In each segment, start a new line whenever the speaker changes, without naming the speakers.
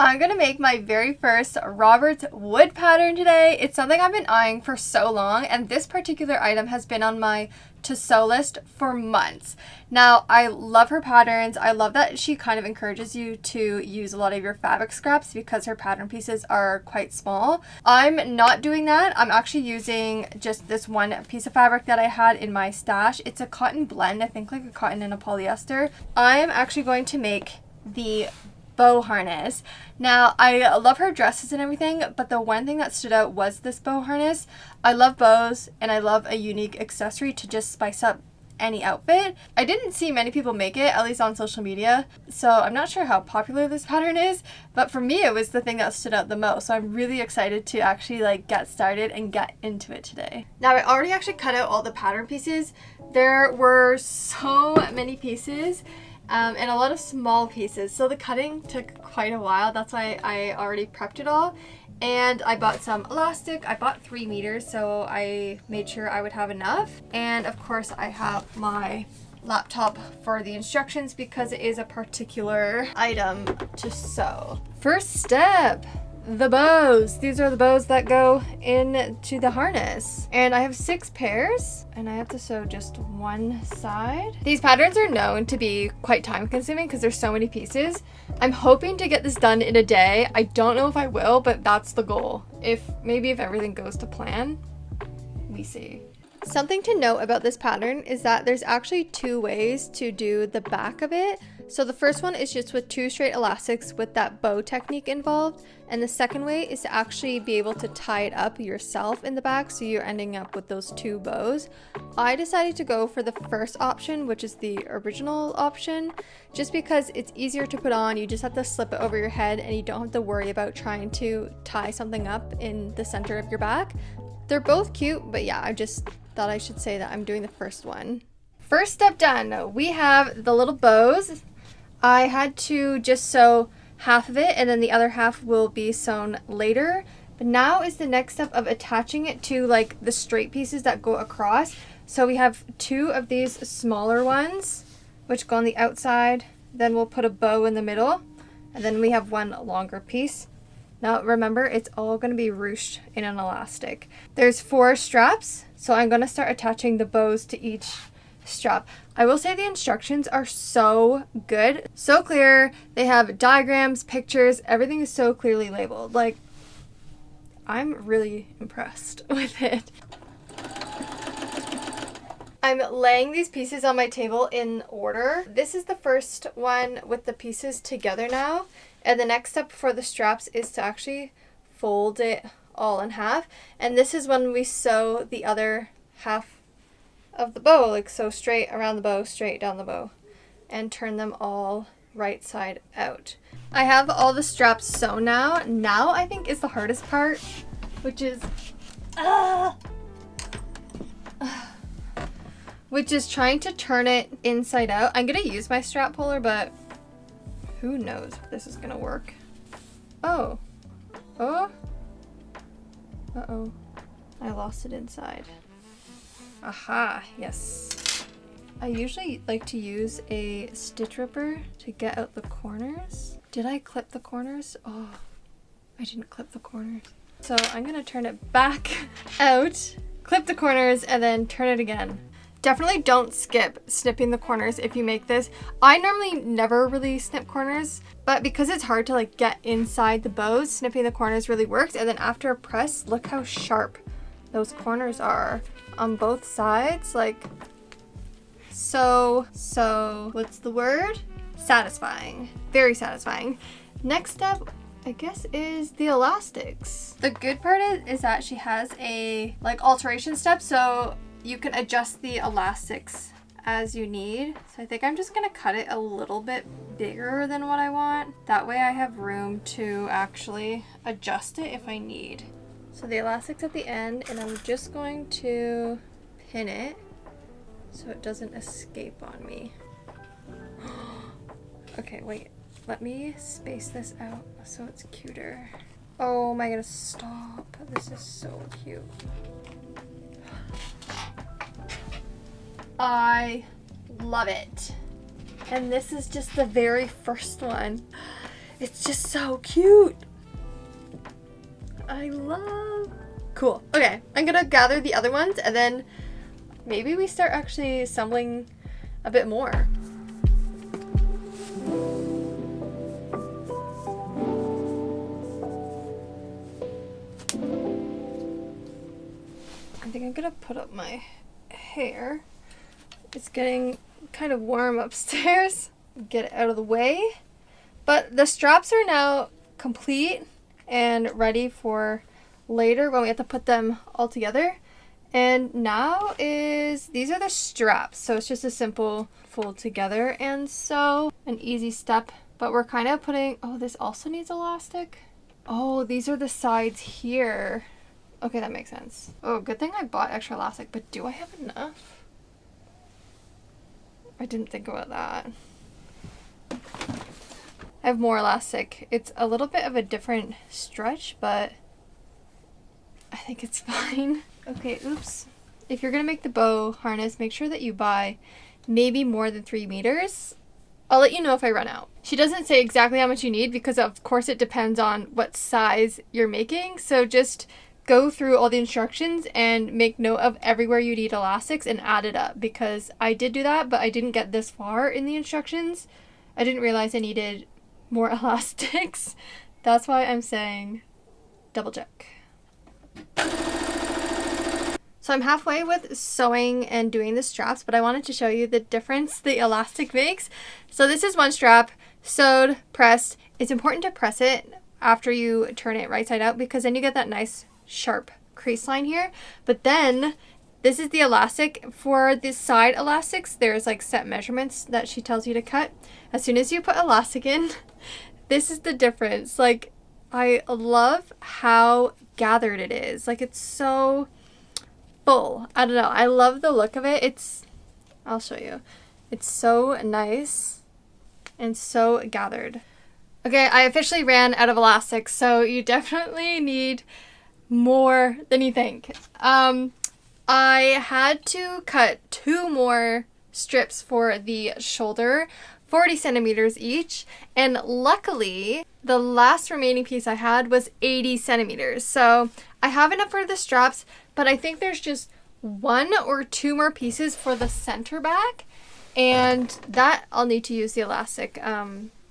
I'm gonna make my very first Robert's wood pattern today. It's something I've been eyeing for so long, and this particular item has been on my to sew list for months. Now, I love her patterns. I love that she kind of encourages you to use a lot of your fabric scraps because her pattern pieces are quite small. I'm not doing that. I'm actually using just this one piece of fabric that I had in my stash. It's a cotton blend, I think like a cotton and a polyester. I'm actually going to make the bow harness. Now, I love her dresses and everything, but the one thing that stood out was this bow harness. I love bows, and I love a unique accessory to just spice up any outfit. I didn't see many people make it, at least on social media, so I'm not sure how popular this pattern is, but for me it was the thing that stood out the most, so I'm really excited to actually like get started and get into it today. Now, I already actually cut out all the pattern pieces. There were so many pieces, and a lot of small pieces, so the cutting took quite a while. That's why I already prepped it all. And I bought some elastic. I bought 3 meters, so I made sure I would have enough. And of course I have my laptop for the instructions because it is a particular item to sew. First step, the bows. These are the bows that go into the harness. And I have 6 pairs, and I have to sew just one side. These patterns are known to be quite time consuming because there's so many pieces. I'm hoping to get this done in a day. I don't know if I will, but that's the goal. Maybe if everything goes to plan, we see. Something to note about this pattern is that there's actually 2 ways to do the back of it. So the first one is just with 2 straight elastics with that bow technique involved. And the second way is to actually be able to tie it up yourself in the back, so you're ending up with those 2 bows. I decided to go for the first option, which is the original option, just because it's easier to put on. You just have to slip it over your head and you don't have to worry about trying to tie something up in the center of your back. They're both cute, but yeah, I just thought I should say that I'm doing the first one. First step done. We have the little bows. I had to just sew half of it, and then the other half will be sewn later. But now is the next step of attaching it to like the straight pieces that go across. So we have 2 of these smaller ones which go on the outside. Then we'll put a bow in the middle, and then we have one longer piece. Now remember, it's all going to be ruched in an elastic. There's 4 straps, so I'm going to start attaching the bows to each strap. I will say the instructions are so good, so clear. They have diagrams, pictures, everything is so clearly labeled. Like, I'm really impressed with it. I'm laying these pieces on my table in order. This is the first one with the pieces together now, and the next step for the straps is to actually fold it all in half, and this is when we sew the other half of the bow, like so straight around the bow, straight down the bow, and turn them all right side out. I have all the straps sewn now. Now I think is the hardest part, which is trying to turn it inside out. I'm gonna use my strap puller, but who knows if this is gonna work. Oh, uh-oh, I lost it inside. Aha, yes. I usually like to use a stitch ripper to get out the corners. Did I clip the corners? Oh, I didn't clip the corners. So I'm gonna turn it back out, clip the corners, and then turn it again. Definitely don't skip snipping the corners if you make this. I normally never really snip corners, but because it's hard to like get inside the bows, snipping the corners really works. And then after a press, look how sharp those corners are on both sides. Like, so what's the word? Satisfying. Very satisfying. Next step, I guess, is the elastics. The good part is that she has a like alteration step, so you can adjust the elastics as you need. So I think I'm just gonna cut it a little bit bigger than what I want. That way I have room to actually adjust it if I need. So the elastic's at the end, and I'm just going to pin it so it doesn't escape on me. Okay, wait. Let me space this out so it's cuter. Oh my goodness, stop. This is so cute. I love it. And this is just the very first one. It's just so cute. I love. Cool. Okay, I'm gonna gather the other ones and then maybe we start actually assembling a bit more. I think I'm gonna put up my hair. It's getting kind of warm upstairs. Get it out of the way. But the straps are now complete and ready for later when we have to put them all together. And now these are the straps. So it's just a simple fold together and sew, an easy step. But we're kind of putting, oh, this also needs elastic. Oh, these are the sides here. Okay, that makes sense. Oh, good thing I bought extra elastic, but do I have enough? I didn't think about that. I have more elastic. It's a little bit of a different stretch, but I think it's fine. Okay, oops. If you're gonna make the bow harness, make sure that you buy maybe more than 3 meters. I'll let you know if I run out. She doesn't say exactly how much you need because of course it depends on what size you're making. So just go through all the instructions and make note of everywhere you need elastics and add it up, because I did do that, but I didn't get this far in the instructions. I didn't realize I needed more elastics. That's why I'm saying double check. So I'm halfway with sewing and doing the straps, but I wanted to show you the difference the elastic makes. So this is one strap, sewed, pressed. It's important to press it after you turn it right side out because then you get that nice sharp crease line here. But then this is the elastic. For the side elastics, there's like set measurements that she tells you to cut. As soon as you put elastic in, this is the difference. Like, I love how gathered it is. Like, it's so full. I don't know. I love the look of it. I'll show you. It's so nice and so gathered. Okay, I officially ran out of elastic, so you definitely need more than you think. I had to cut 2 more strips for the shoulder, 40 centimeters each, and luckily the last remaining piece I had was 80 centimeters. So I have enough for the straps, but I think there's just 1 or 2 more pieces for the center back, and that I'll need to use the elastic.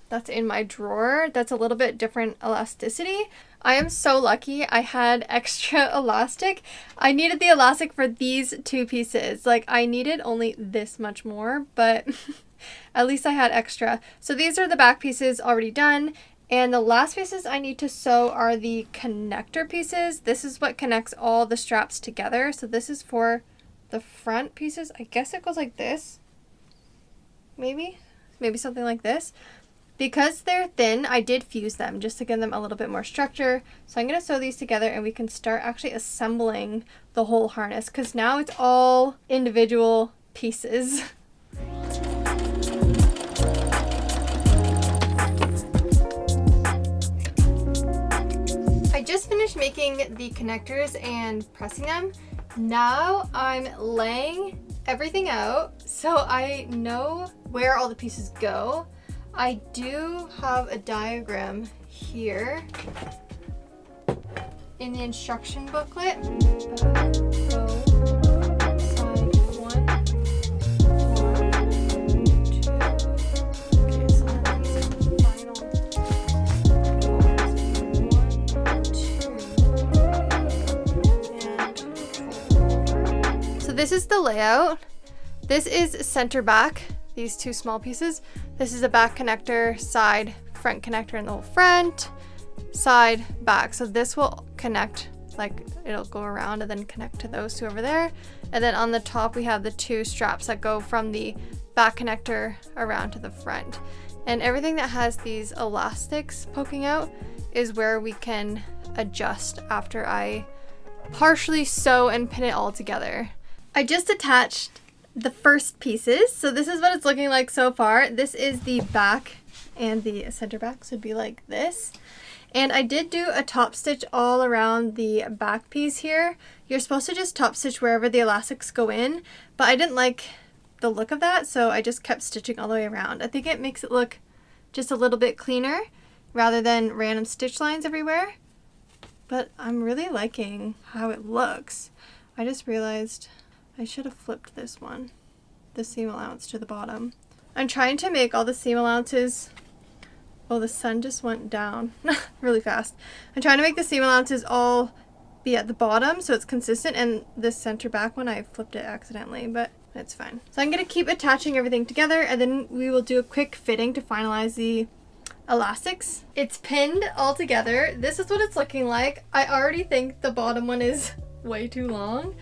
That's in my drawer. That's a little bit different elasticity. I am so lucky I had extra elastic. I needed the elastic for these 2 pieces. Like, I needed only this much more, but at least I had extra. So these are the back pieces already done. And the last pieces I need to sew are the connector pieces. This is what connects all the straps together. So this is for the front pieces. I guess it goes like this. Maybe something like this. Because they're thin, I did fuse them just to give them a little bit more structure. So I'm going to sew these together and we can start actually assembling the whole harness, because now it's all individual pieces. I just finished making the connectors and pressing them. Now I'm laying everything out so I know where all the pieces go. I do have a diagram here in the instruction booklet. So this is the layout. This is center back, these 2 small pieces. This is a back connector, side, front connector in the whole front, side, back. So this will connect, like it'll go around and then connect to those 2 over there. And then on the top we have the 2 straps that go from the back connector around to the front. And everything that has these elastics poking out is where we can adjust after I partially sew and pin it all together. I just attached the first pieces. So this is what it's looking like so far. This is the back, and the center backs would be like this. And I did do a top stitch all around the back piece here. You're supposed to just top stitch wherever the elastics go in, but I didn't like the look of that, so I just kept stitching all the way around. I think it makes it look just a little bit cleaner. rather than random stitch lines everywhere. But I'm really liking how it looks. I just realized I should have flipped this one, the seam allowance to the bottom. I'm trying to make all the seam allowances, oh, the sun just went down really fast. I'm trying to make the seam allowances all be at the bottom so it's consistent, and this center back one, I flipped it accidentally, but it's fine. So I'm gonna keep attaching everything together, and then we will do a quick fitting to finalize the elastics. It's pinned all together. This is what it's looking like. I already think the bottom one is way too long,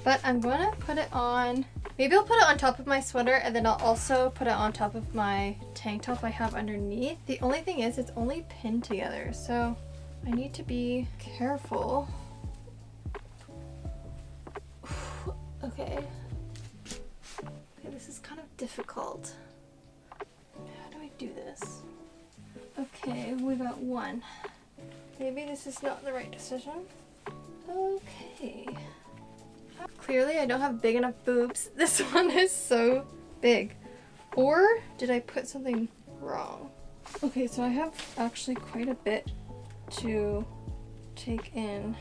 but I'm gonna put it on, maybe I'll put it on top of my sweater, and then I'll also put it on top of my tank top I have underneath. The only thing is it's only pinned together, so I need to be careful. Okay, this is kind of difficult. How do I do this? Okay, we got one. Maybe this is not the right decision. Okay. Clearly I don't have big enough boobs. This one is so big. Or did I put something wrong? Okay, so I have actually quite a bit to take in.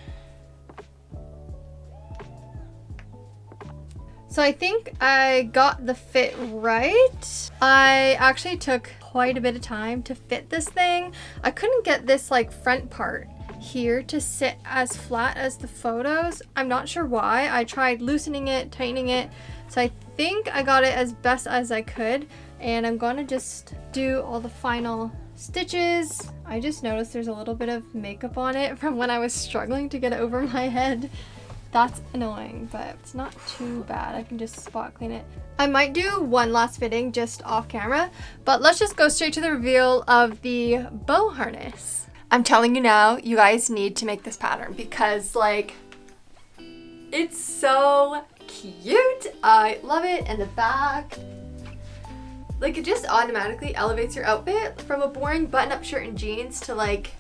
So I think I got the fit right. I actually took quite a bit of time to fit this thing. I couldn't get this like front part here to sit as flat as the photos. I'm not sure why. I tried loosening it, tightening it. So I think I got it as best as I could. And I'm gonna just do all the final stitches. I just noticed there's a little bit of makeup on it from when I was struggling to get it over my head. That's annoying, but it's not too bad. I can just spot clean it. I might do one last fitting just off camera, but let's just go straight to the reveal of the bow harness. I'm telling you now, you guys need to make this pattern because like, it's so cute. I love it. And the back, like it just automatically elevates your outfit from a boring button-up shirt and jeans to like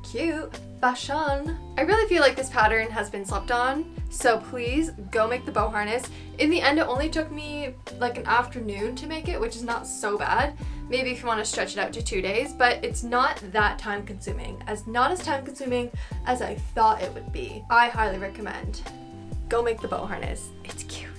cute fashion. I really feel like this pattern has been slept on, so please go make the bow harness. In the end, it only took me like an afternoon to make it, which is not so bad. Maybe if you want to stretch it out to 2 days, but it's not that time consuming. Not as time consuming as I thought it would be. I highly recommend. Go make the bow harness. It's cute.